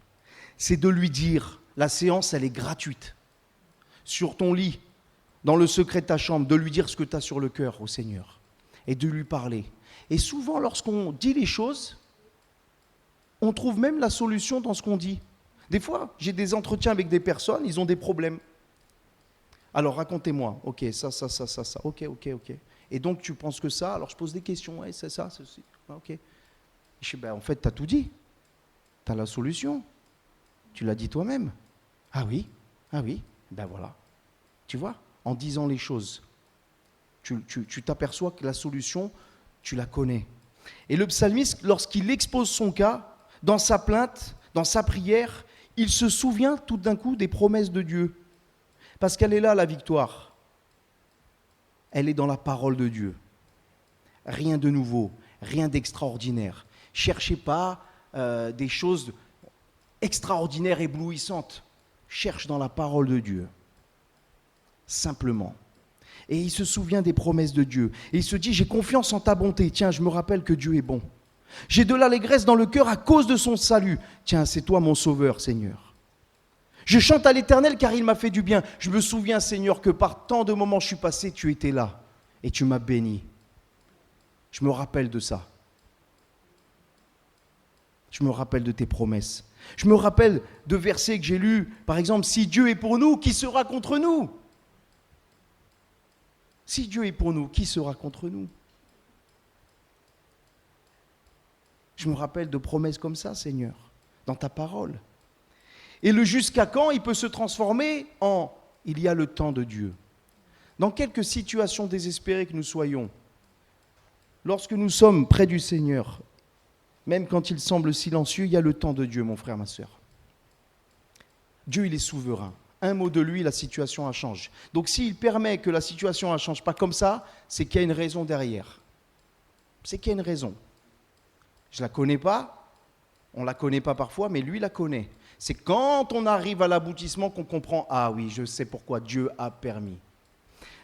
A: C'est de lui dire, la séance elle est gratuite. Sur ton lit, dans le secret de ta chambre, de lui dire ce que tu as sur le cœur au Seigneur. Et de lui parler. Et souvent lorsqu'on dit les choses, on trouve même la solution dans ce qu'on dit. Des fois, j'ai des entretiens avec des personnes, ils ont des problèmes. Alors racontez-moi, ok, ça, ok. Et donc tu penses que ça, alors je pose des questions, ouais, c'est ça, ceci, ok. Je dis, en fait, tu as tout dit. Tu as la solution. Tu l'as dit toi-même. Ah oui, ben voilà. Tu vois, en disant les choses, tu t'aperçois que la solution, tu la connais. Et le psalmiste, lorsqu'il expose son cas, dans sa plainte, dans sa prière, il se souvient tout d'un coup des promesses de Dieu. Parce qu'elle est là, la victoire. Elle est dans la parole de Dieu. Rien de nouveau, rien d'extraordinaire. Cherchez pas des choses extraordinaires, éblouissantes. Cherche dans la parole de Dieu. Simplement. Et il se souvient des promesses de Dieu. Et il se dit, j'ai confiance en ta bonté. Tiens, je me rappelle que Dieu est bon. J'ai de l'allégresse dans le cœur à cause de son salut. Tiens, c'est toi mon sauveur, Seigneur. Je chante à l'Éternel car il m'a fait du bien. Je me souviens, Seigneur, que par tant de moments je suis passé, tu étais là et tu m'as béni. Je me rappelle de ça. Je me rappelle de tes promesses. Je me rappelle de versets que j'ai lus. Par exemple, si Dieu est pour nous, qui sera contre nous? Si Dieu est pour nous, qui sera contre nous? Je me rappelle de promesses comme ça, Seigneur, dans ta parole. Et le jusqu'à quand, il peut se transformer en il y a le temps de Dieu. Dans quelques situations désespérées que nous soyons, lorsque nous sommes près du Seigneur, même quand il semble silencieux, il y a le temps de Dieu, mon frère, ma sœur. Dieu, il est souverain. Un mot de lui, la situation change. Donc s'il permet que la situation ne change pas comme ça, c'est qu'il y a une raison derrière. C'est qu'il y a une raison. Je ne la connais pas, on ne la connaît pas parfois, mais lui la connaît. C'est quand on arrive à l'aboutissement qu'on comprend, ah oui, je sais pourquoi Dieu a permis.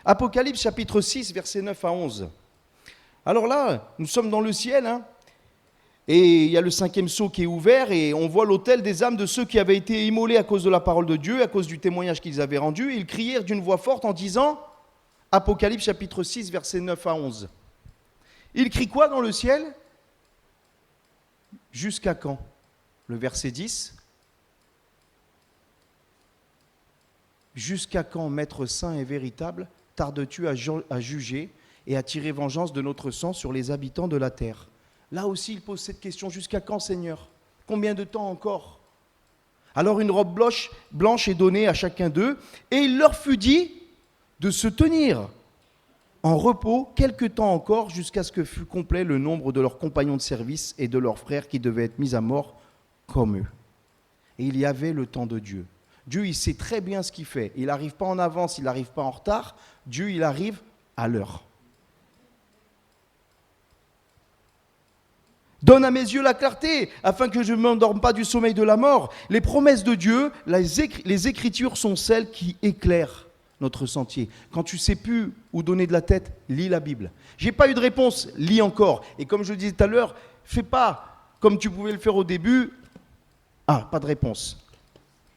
A: Apocalypse chapitre 6, versets 9 à 11. Alors là, nous sommes dans le ciel, et il y a le 5e sceau qui est ouvert, et on voit l'autel des âmes de ceux qui avaient été immolés à cause de la parole de Dieu, à cause du témoignage qu'ils avaient rendu. Et ils crièrent d'une voix forte en disant, Apocalypse chapitre 6, versets 9 à 11. Ils crient quoi dans le ciel? Jusqu'à quand? Le verset 10. Jusqu'à quand, Maître saint et véritable, tardes-tu à juger et à tirer vengeance de notre sang sur les habitants de la terre? Là aussi, il pose cette question, jusqu'à quand, Seigneur? Combien de temps encore? Alors une robe blanche est donnée à chacun d'eux, et il leur fut dit de se tenir en repos quelque temps encore, jusqu'à ce que fût complet le nombre de leurs compagnons de service et de leurs frères qui devaient être mis à mort comme eux. Et il y avait le temps de Dieu. Dieu, il sait très bien ce qu'il fait. Il n'arrive pas en avance, il n'arrive pas en retard. Dieu, il arrive à l'heure. Donne à mes yeux la clarté, afin que je ne m'endorme pas du sommeil de la mort. Les promesses de Dieu, les Écritures sont celles qui éclairent notre sentier. Quand tu ne sais plus où donner de la tête, lis la Bible. Je n'ai pas eu de réponse, lis encore. Et comme je le disais tout à l'heure, fais pas comme tu pouvais le faire au début. Ah, pas de réponse.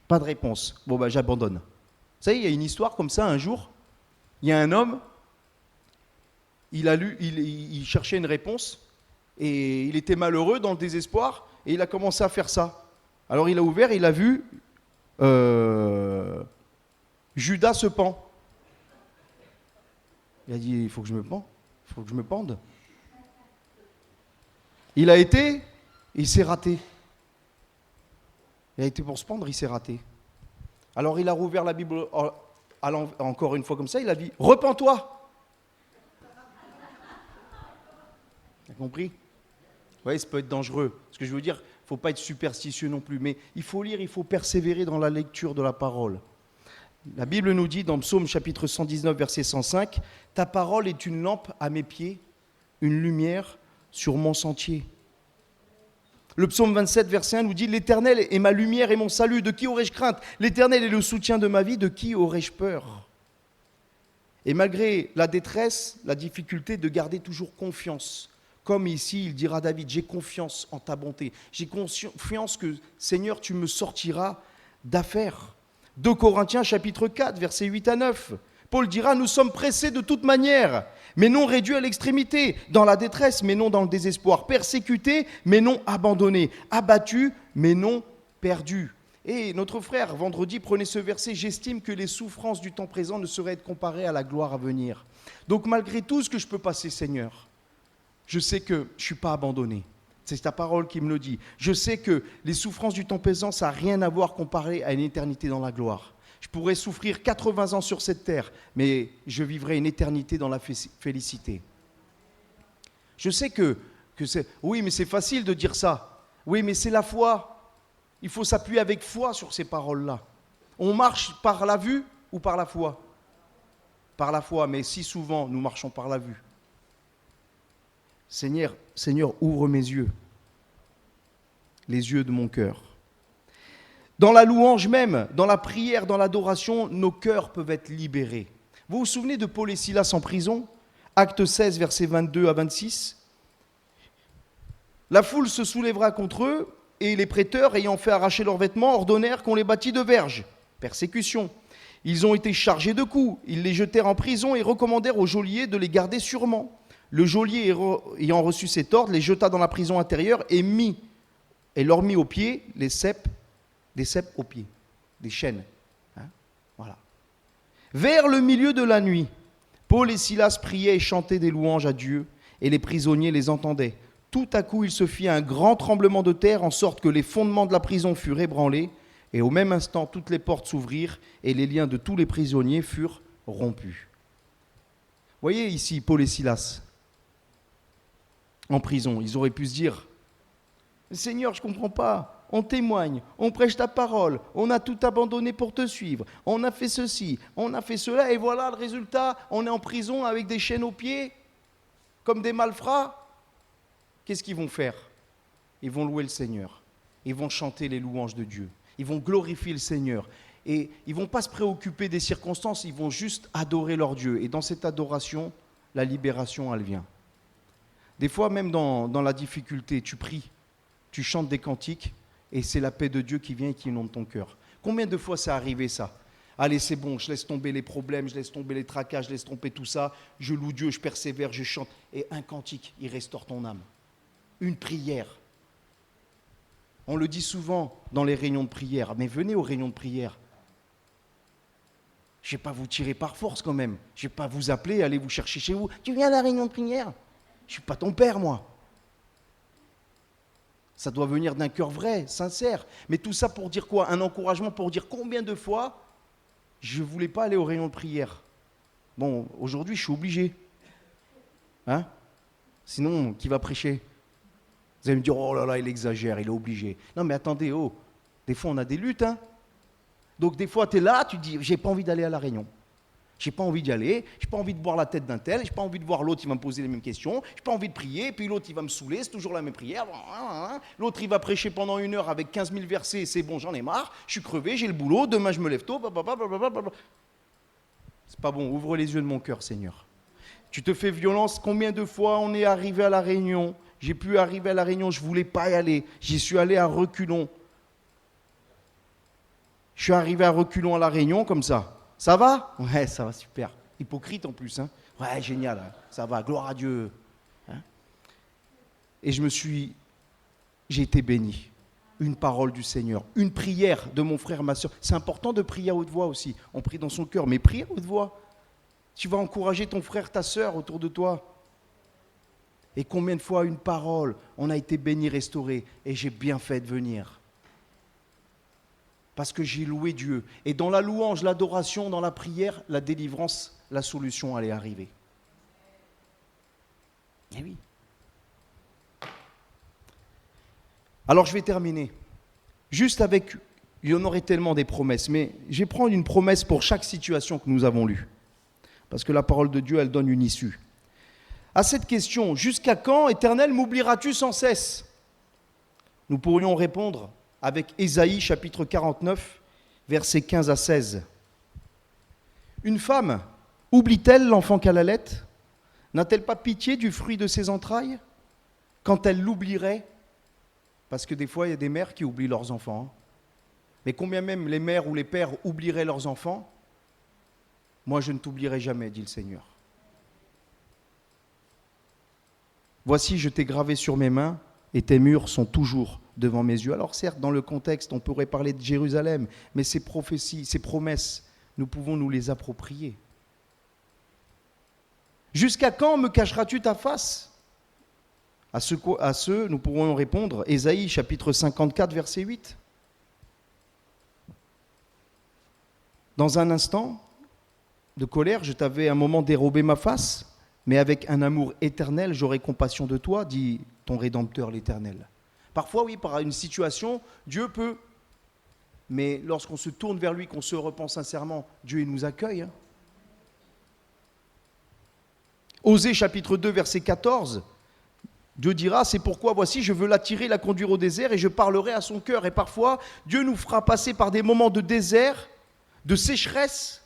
A: Pas de réponse. Bon, ben j'abandonne. Vous savez, il y a une histoire comme ça, un jour. Il y a un homme, il cherchait une réponse. Et il était malheureux, dans le désespoir, et il a commencé à faire ça. Alors il a ouvert, il a vu Judas se pend. Il a dit, il faut que je me pende. Il a été, il s'est raté. Il a été pour se pendre, il s'est raté. Alors il a rouvert la Bible encore une fois comme ça, il a dit « Repens-toi !» T'as compris ? Vous voyez, ça peut être dangereux. Ce que je veux dire, il ne faut pas être superstitieux non plus, mais il faut lire, il faut persévérer dans la lecture de la parole. La Bible nous dit dans Psaume chapitre 119, verset 105, « Ta parole est une lampe à mes pieds, une lumière sur mon sentier. » Le psaume 27, verset 1 nous dit « L'Éternel est ma lumière et mon salut, de qui aurais-je crainte ? L'Éternel est le soutien de ma vie, de qui aurais-je peur ?» Et malgré la détresse, la difficulté de garder toujours confiance, comme ici il dira à David, « J'ai confiance en ta bonté, j'ai confiance que Seigneur tu me sortiras d'affaires. » 2 Corinthiens chapitre 4, versets 8 à 9. Paul dira « Nous sommes pressés de toute manière, mais non réduits à l'extrémité, dans la détresse, mais non dans le désespoir, persécutés, mais non abandonnés, abattus, mais non perdus. » Et notre frère, vendredi, prenait ce verset « J'estime que les souffrances du temps présent ne sauraient être comparées à la gloire à venir. » Donc malgré tout ce que je peux passer, Seigneur, je sais que je ne suis pas abandonné. C'est ta parole qui me le dit. Je sais que les souffrances du temps présent, ça n'a rien à voir comparé à une éternité dans la gloire. Je pourrais souffrir 80 ans sur cette terre, mais je vivrai une éternité dans la félicité. Je sais que c'est... Oui, mais c'est facile de dire ça. Oui, mais c'est la foi. Il faut s'appuyer avec foi sur ces paroles-là. On marche par la vue ou par la foi ? Par la foi, mais si souvent nous marchons par la vue. Seigneur, ouvre mes yeux, les yeux de mon cœur. Dans la louange même, dans la prière, dans l'adoration, nos cœurs peuvent être libérés. Vous vous souvenez de Paul et Silas en prison ? Acte 16, versets 22 à 26. La foule se soulèvera contre eux, et les prêteurs, ayant fait arracher leurs vêtements, ordonnèrent qu'on les bâtît de verges. Persécution. Ils ont été chargés de coups. Ils les jetèrent en prison et recommandèrent au geôlier de les garder sûrement. Le geôlier, ayant reçu cet ordre, les jeta dans la prison intérieure et leur mit aux pieds des cèpes aux pieds, des chaînes. Voilà. Vers le milieu de la nuit, Paul et Silas priaient et chantaient des louanges à Dieu, et les prisonniers les entendaient. Tout à coup, il se fit un grand tremblement de terre, en sorte que les fondements de la prison furent ébranlés, et au même instant, toutes les portes s'ouvrirent, et les liens de tous les prisonniers furent rompus. Voyez ici Paul et Silas en prison. Ils auraient pu se dire « Seigneur, je ne comprends pas, on témoigne, on prêche ta parole, on a tout abandonné pour te suivre, on a fait ceci, on a fait cela, et voilà le résultat, on est en prison avec des chaînes aux pieds, comme des malfrats. » Qu'est-ce qu'ils vont faire ? Ils vont louer le Seigneur, ils vont chanter les louanges de Dieu, ils vont glorifier le Seigneur, et ils ne vont pas se préoccuper des circonstances, ils vont juste adorer leur Dieu. Et dans cette adoration, la libération, elle vient. Des fois, même dans la difficulté, tu pries, tu chantes des cantiques, et c'est la paix de Dieu qui vient et qui inonde ton cœur. Combien de fois c'est arrivé ça ? Allez, c'est bon, je laisse tomber les problèmes, je laisse tomber les tracas, je laisse tomber tout ça, je loue Dieu, je persévère, je chante. Et un cantique, il restaure ton âme. Une prière. On le dit souvent dans les réunions de prière, mais venez aux réunions de prière. Je ne vais pas vous tirer par force quand même. Je ne vais pas vous appeler, aller vous chercher chez vous. Tu viens à la réunion de prière ? Je ne suis pas ton père, moi. Ça doit venir d'un cœur vrai, sincère. Mais tout ça pour dire quoi ? Un encouragement pour dire combien de fois je ne voulais pas aller aux réunions de prière. Bon, aujourd'hui, je suis obligé. Hein ? Sinon, qui va prêcher ? Vous allez me dire, oh là là, il exagère, il est obligé. Non, mais attendez, des fois, on a des luttes. Donc, des fois, tu es là, tu te dis, j'ai pas envie d'aller à la réunion. J'ai pas envie d'y aller, j'ai pas envie de boire la tête d'un tel, j'ai pas envie de voir l'autre, il va me poser les mêmes questions, j'ai pas envie de prier, puis l'autre, il va me saouler, c'est toujours la même prière. L'autre, il va prêcher pendant 1 heure avec 15 000 versets, c'est bon, j'en ai marre, je suis crevé, j'ai le boulot, demain, je me lève tôt, C'est pas bon, ouvre les yeux de mon cœur, Seigneur. Tu te fais violence, combien de fois on est arrivé à la réunion ? J'ai pu arriver à la réunion, je ne voulais pas y aller, j'y suis allé à reculons. Je suis arrivé à reculons à la réunion, comme ça. Ça va ? Ouais, ça va, super. Hypocrite en plus, hein ? Ouais, génial, hein, ça va, gloire à Dieu. Hein ? Et j'ai été béni. Une parole du Seigneur, une prière de mon frère, ma soeur. C'est important de prier à haute voix aussi. On prie dans son cœur, mais prie à haute voix. Tu vas encourager ton frère, ta soeur autour de toi. Et combien de fois une parole, on a été béni, restauré, et j'ai bien fait de venir. Parce que j'ai loué Dieu. Et dans la louange, l'adoration, dans la prière, la délivrance, la solution allait arriver. Eh oui. Alors je vais terminer. Juste avec, il y en aurait tellement des promesses, mais je vais prendre une promesse pour chaque situation que nous avons lue. Parce que la parole de Dieu, elle donne une issue. À cette question, jusqu'à quand, Éternel, m'oublieras-tu sans cesse? Nous pourrions répondre avec Ésaïe chapitre 49, versets 15 à 16. Une femme oublie-t-elle l'enfant qu'elle allait? N'a-t-elle pas pitié du fruit de ses entrailles? Quand elle l'oublierait, parce que des fois il y a des mères qui oublient leurs enfants, mais combien même les mères ou les pères oublieraient leurs enfants? Moi je ne t'oublierai jamais, dit le Seigneur. Voici, je t'ai gravé sur mes mains, et tes murs sont toujours devant mes yeux. Alors certes, dans le contexte, on pourrait parler de Jérusalem, mais ces prophéties, ces promesses, nous pouvons nous les approprier. Jusqu'à quand me cacheras-tu ta face? À ce, nous pourrons répondre, Ésaïe chapitre 54, verset 8. Dans un instant de colère, je t'avais un moment dérobé ma face, mais avec un amour éternel, j'aurai compassion de toi, dit ton Rédempteur l'Éternel. Parfois, oui, par une situation, Dieu peut, mais lorsqu'on se tourne vers lui, qu'on se repent sincèrement, Dieu il nous accueille. Osée chapitre 2, verset 14, Dieu dira, c'est pourquoi voici, je veux l'attirer, la conduire au désert et je parlerai à son cœur. Et parfois, Dieu nous fera passer par des moments de désert, de sécheresse,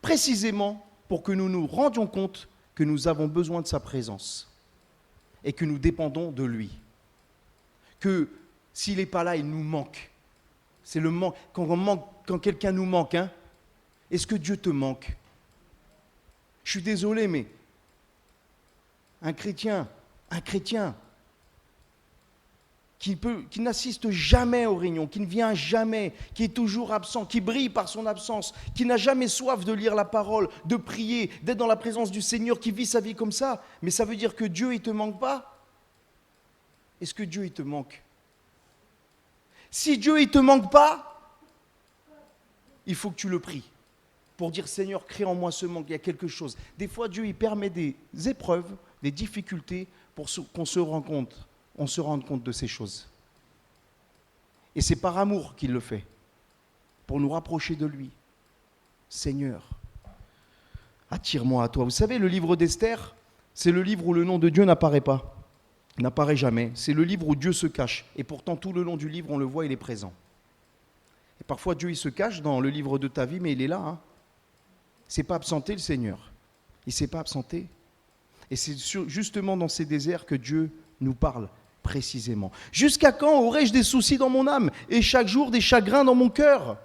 A: précisément pour que nous nous rendions compte que nous avons besoin de sa présence et que nous dépendons de lui. Que s'il n'est pas là, il nous manque. C'est le manque. Quand quelqu'un nous manque, hein, est-ce que Dieu te manque? Je suis désolé, mais un chrétien qui n'assiste jamais aux réunions, qui ne vient jamais, qui est toujours absent, qui brille par son absence, qui n'a jamais soif de lire la parole, de prier, d'être dans la présence du Seigneur, qui vit sa vie comme ça, mais ça veut dire que Dieu, il ne te manque pas? Est-ce que Dieu, il te manque? Si Dieu, il ne te manque pas, il faut que tu le pries pour dire, Seigneur, crée en moi ce manque, il y a quelque chose. Des fois, Dieu, il permet des épreuves, des difficultés pour qu'on se rende compte. On se rende compte de ces choses. Et c'est par amour qu'il le fait, pour nous rapprocher de lui. Seigneur, attire-moi à toi. Vous savez, le livre d'Esther, c'est le livre où le nom de Dieu n'apparaît pas, n'apparaît jamais. C'est le livre où Dieu se cache. Et pourtant, tout le long du livre, on le voit, il est présent. Et parfois, Dieu, il se cache dans le livre de ta vie, mais il est là. Hein. Il ne s'est pas absenté, le Seigneur. Il ne s'est pas absenté. Et c'est justement dans ces déserts que Dieu nous parle précisément. Jusqu'à quand aurai-je des soucis dans mon âme et chaque jour des chagrins dans mon cœur?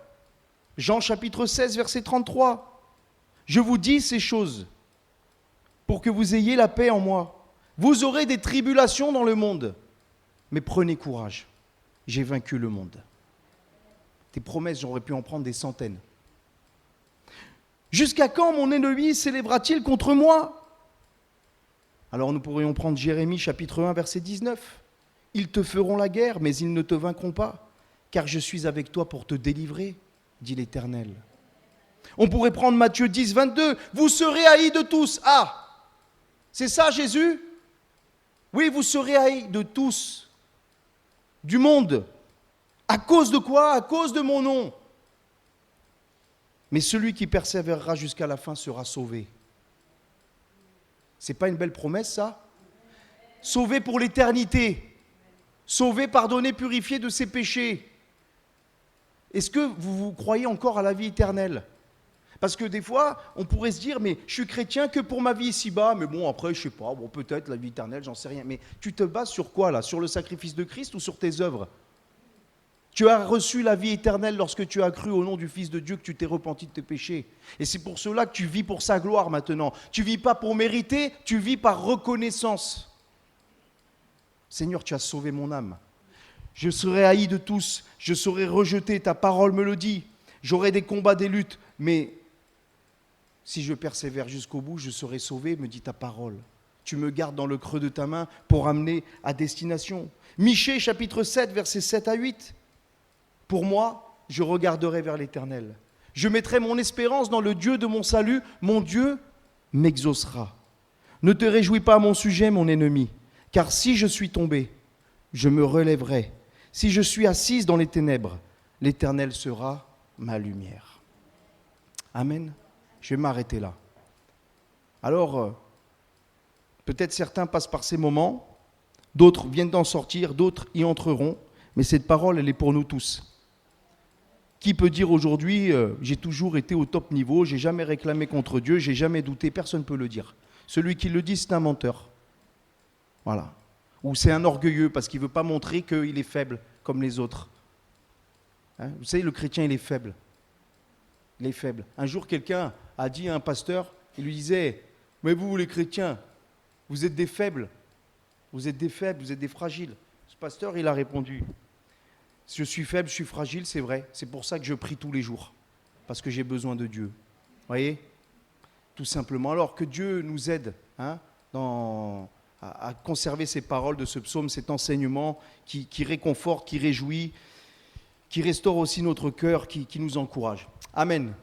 A: Jean chapitre 16, verset 33. Je vous dis ces choses pour que vous ayez la paix en moi. Vous aurez des tribulations dans le monde, mais prenez courage. J'ai vaincu le monde. Tes promesses, j'aurais pu en prendre des centaines. Jusqu'à quand mon ennemi s'élèvera-t-il contre moi? Alors nous pourrions prendre Jérémie chapitre 1 verset 19. Ils te feront la guerre, mais ils ne te vaincront pas, car je suis avec toi pour te délivrer, dit l'Éternel. On pourrait prendre Matthieu 10, 22. Vous serez haïs de tous. Ah, c'est ça Jésus? Oui, vous serez haïs de tous, du monde. À cause de quoi? À cause de mon nom. Mais celui qui persévérera jusqu'à la fin sera sauvé. C'est pas une belle promesse, ça? Sauvé pour l'éternité. Sauvé, pardonné, purifié de ses péchés. Est-ce que vous croyez encore à la vie éternelle? Parce que des fois, on pourrait se dire, mais je suis chrétien que pour ma vie ici-bas, mais bon, après, je sais pas, bon, peut-être la vie éternelle, j'en sais rien. Mais tu te bases sur quoi, là? Sur le sacrifice de Christ ou sur tes œuvres? Tu as reçu la vie éternelle lorsque tu as cru au nom du Fils de Dieu, que tu t'es repenti de tes péchés. Et c'est pour cela que tu vis pour sa gloire maintenant. Tu ne vis pas pour mériter, tu vis par reconnaissance. Seigneur, tu as sauvé mon âme. Je serai haï de tous, je serai rejeté, ta parole me le dit. J'aurai des combats, des luttes, mais si je persévère jusqu'au bout, je serai sauvé, me dit ta parole. Tu me gardes dans le creux de ta main pour amener à destination. Michée, chapitre 7, versets 7 à 8. Pour moi, je regarderai vers l'Éternel. Je mettrai mon espérance dans le Dieu de mon salut. Mon Dieu m'exaucera. Ne te réjouis pas à mon sujet, mon ennemi, car si je suis tombé, je me relèverai. Si je suis assise dans les ténèbres, l'Éternel sera ma lumière. Amen. Je vais m'arrêter là. Alors, peut-être certains passent par ces moments, d'autres viennent d'en sortir, d'autres y entreront, mais cette parole, elle est pour nous tous. Qui peut dire aujourd'hui, j'ai toujours été au top niveau, j'ai jamais réclamé contre Dieu, j'ai jamais douté, personne ne peut le dire. Celui qui le dit, c'est un menteur. Voilà. Ou c'est un orgueilleux parce qu'il ne veut pas montrer qu'il est faible comme les autres. Hein? Vous savez, le chrétien, il est faible. Il est faible. Un jour, quelqu'un a dit à un pasteur, il lui disait, mais vous, les chrétiens, vous êtes des faibles. Vous êtes des faibles, vous êtes des fragiles. Ce pasteur, il a répondu, je suis faible, je suis fragile, c'est vrai. C'est pour ça que je prie tous les jours. Parce que j'ai besoin de Dieu. Vous voyez ? Tout simplement. Alors que Dieu nous aide à conserver ces paroles de ce psaume, cet enseignement qui réconforte, qui réjouit, qui restaure aussi notre cœur, qui nous encourage. Amen.